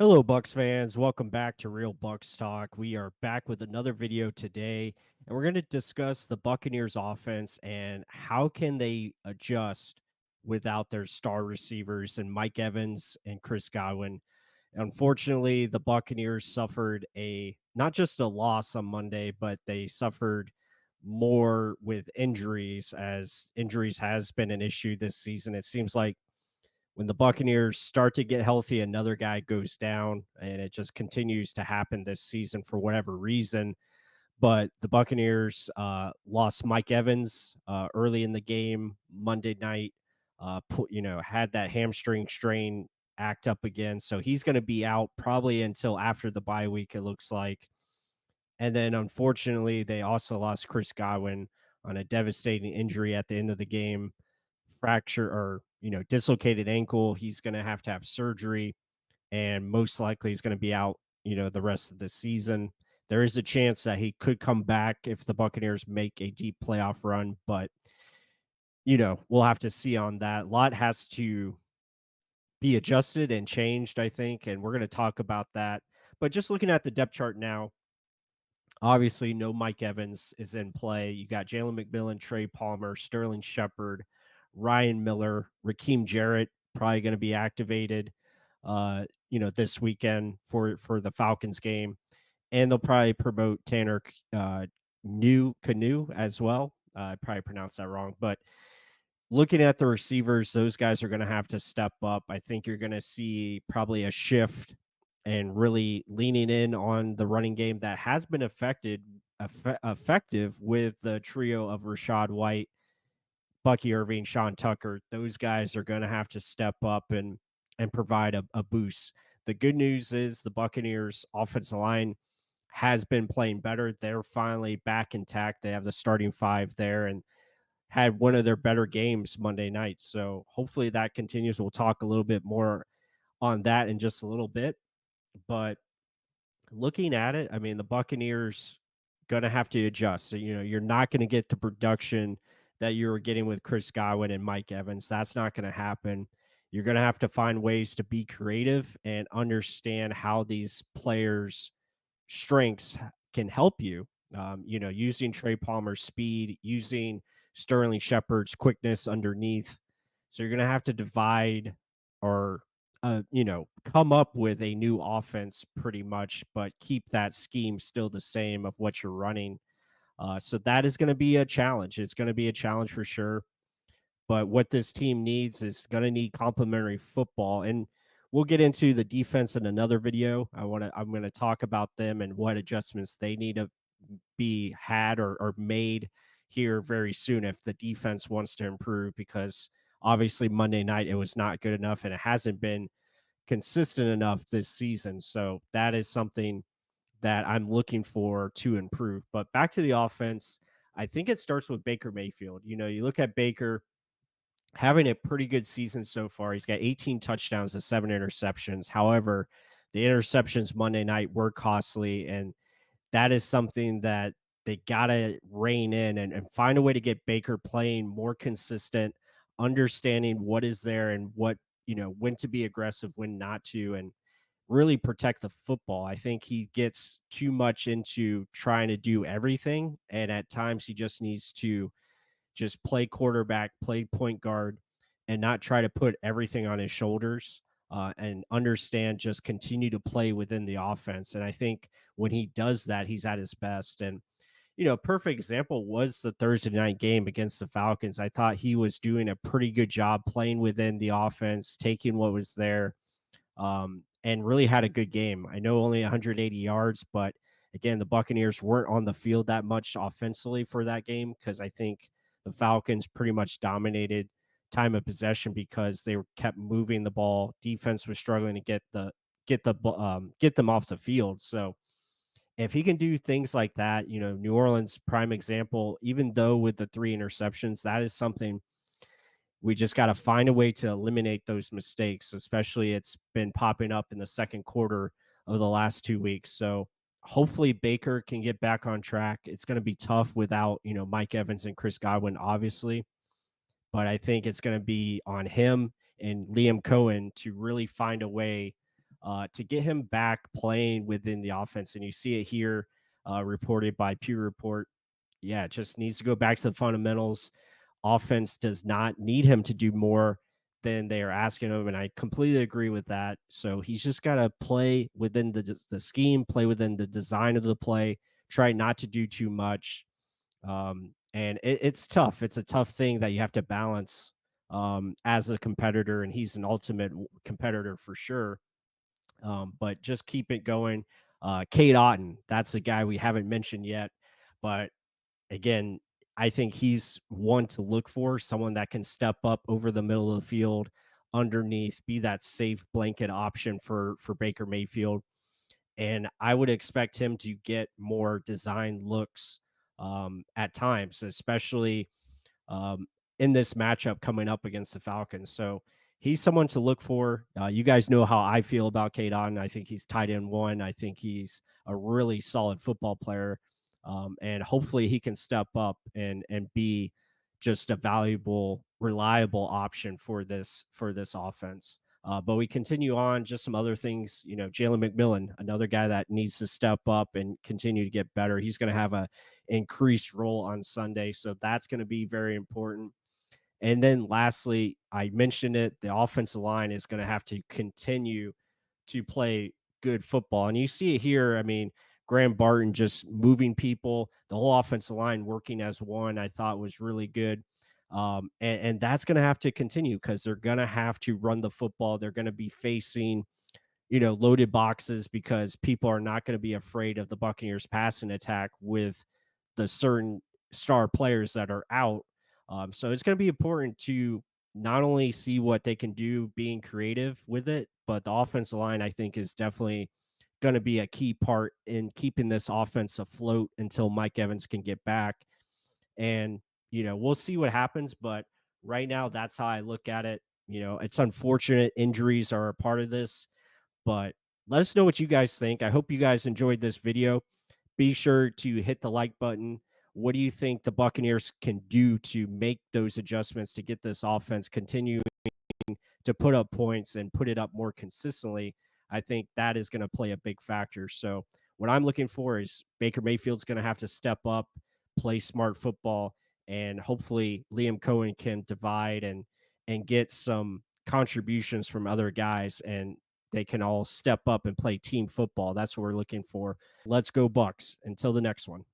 Hello, Bucks fans. Welcome back to Real Bucks Talk. We are back with another video today, and we're going to discuss the Buccaneers offense and how can they adjust without their star receivers and Mike Evans and Chris Godwin. Unfortunately, the Buccaneers suffered a not just a loss on Monday, but they suffered more with injuries, as injuries has been an issue this season. It seems like when the Buccaneers start to get healthy, another guy goes down, and it just continues to happen this season for whatever reason. But the Buccaneers lost Mike Evans early in the game Monday night. Had that hamstring strain act up again, so he's going to be out probably until after the bye week. It looks like, and then unfortunately, they also lost Chris Godwin on a devastating injury at the end of the game, fracture or dislocated ankle. He's going to have surgery, and most likely he's going to be out the rest of the season. There is a chance that he could come back if the Buccaneers make a deep playoff run, but we'll have to see on that. A lot has to be adjusted and changed, I think, and we're going to talk about that. But just looking at the depth chart now, obviously no Mike Evans is in play. You got Jalen McMillan, Trey Palmer, Sterling Shepard, Ryan Miller, Raheem Jarrett probably going to be activated this weekend for the Falcons game. And they'll probably promote Tanner New Canoe as well. I probably pronounced that wrong, but looking at the receivers, those guys are going to have to step up. I think you're going to see probably a shift and really leaning in on the running game that has been effective with the trio of Rashad White, Bucky Irving, Sean Tucker. Those guys are going to have to step up and provide a boost. The good news is the Buccaneers offensive line has been playing better. They're finally back intact. They have the starting five there and had one of their better games Monday night. So hopefully that continues. We'll talk a little bit more on that in just a little bit. But looking at it, I mean, the Buccaneers going to have to adjust. So, you're not going to get the production that you were getting with Chris Godwin and Mike Evans. That's not going to happen. You're going to have to find ways to be creative and understand how these players' strengths can help you. Using Trey Palmer's speed, using Sterling Shepard's quickness underneath. So you're going to have to divide or come up with a new offense pretty much, but keep that scheme still the same of what you're running. So that is going to be a challenge. It's going to be a challenge for sure. But what this team needs is going to need complementary football. And we'll get into the defense in another video. I'm going to talk about them and what adjustments they need to be had or made here very soon if the defense wants to improve, because obviously Monday night it was not good enough and it hasn't been consistent enough this season. So that is something that I'm looking for to improve. But back to the offense, I think it starts with Baker Mayfield. You look at Baker having a pretty good season so far. He's got 18 touchdowns and 7 interceptions. However, the interceptions Monday night were costly, and that is something that they got to rein in and find a way to get Baker playing more consistent, understanding what is there and what, when to be aggressive, when not to, and really protect the football. I think he gets too much into trying to do everything. And at times he just needs to just play quarterback, play point guard, and not try to put everything on his shoulders. And understand, just continue to play within the offense. And I think when he does that, he's at his best. And, perfect example was the Thursday night game against the Falcons. I thought he was doing a pretty good job playing within the offense, taking what was there, and really had a good game. I know only 180 yards, but again, the Buccaneers weren't on the field that much offensively for that game because I think the Falcons pretty much dominated time of possession because they kept moving the ball. Defense was struggling to get them off the field. So if he can do things like that, New Orleans prime example. Even though with the 3 interceptions, that is something we just got to find a way to eliminate those mistakes, especially it's been popping up in the second quarter of the last 2 weeks. So hopefully Baker can get back on track. It's going to be tough without, Mike Evans and Chris Godwin, obviously, but I think it's going to be on him and Liam Cohen to really find a way to get him back playing within the offense. And you see it here reported by Pew Report. Yeah, it just needs to go back to the fundamentals. Offense does not need him to do more than they are asking him, and I completely agree with that. So he's just got to play within the scheme, play within the design of the play, try not to do too much. And it's tough. It's a tough thing that you have to balance as a competitor, and he's an ultimate competitor for sure. But just keep it going. Kate Otten, that's a guy we haven't mentioned yet, but again, I think he's one to look for, someone that can step up over the middle of the field, underneath, be that safe blanket option for Baker Mayfield. And I would expect him to get more design looks at times, especially um, in this matchup coming up against the Falcons. So he's someone to look for. You guys know how I feel about Kate Otten. I think he's tight end one. I think he's a really solid football player, and hopefully he can step up and be just a valuable, reliable option for this offense. But we continue on, just some other things. You know, Jalen McMillan, another guy that needs to step up and continue to get better. He's going to have a increased role on Sunday. So that's going to be very important. And then lastly, I mentioned it, the offensive line is going to have to continue to play good football. And you see it here. I mean, Graham Barton just moving people, the whole offensive line working as one, I thought was really good. And that's going to have to continue because they're going to have to run the football. They're going to be facing loaded boxes because people are not going to be afraid of the Buccaneers passing attack with the certain star players that are out. So it's going to be important to not only see what they can do being creative with it, but the offensive line, I think, is definitely going to be a key part in keeping this offense afloat until Mike Evans can get back. And, we'll see what happens. But right now, that's how I look at it. It's unfortunate injuries are a part of this, but let us know what you guys think. I hope you guys enjoyed this video. Be sure to hit the like button. What do you think the Buccaneers can do to make those adjustments to get this offense continuing to put up points and put it up more consistently? I think that is going to play a big factor. So, what I'm looking for is Baker Mayfield's going to have to step up, play smart football, and hopefully Liam Cohen can divide and get some contributions from other guys, and they can all step up and play team football. That's what we're looking for. Let's go Bucs. Until the next one.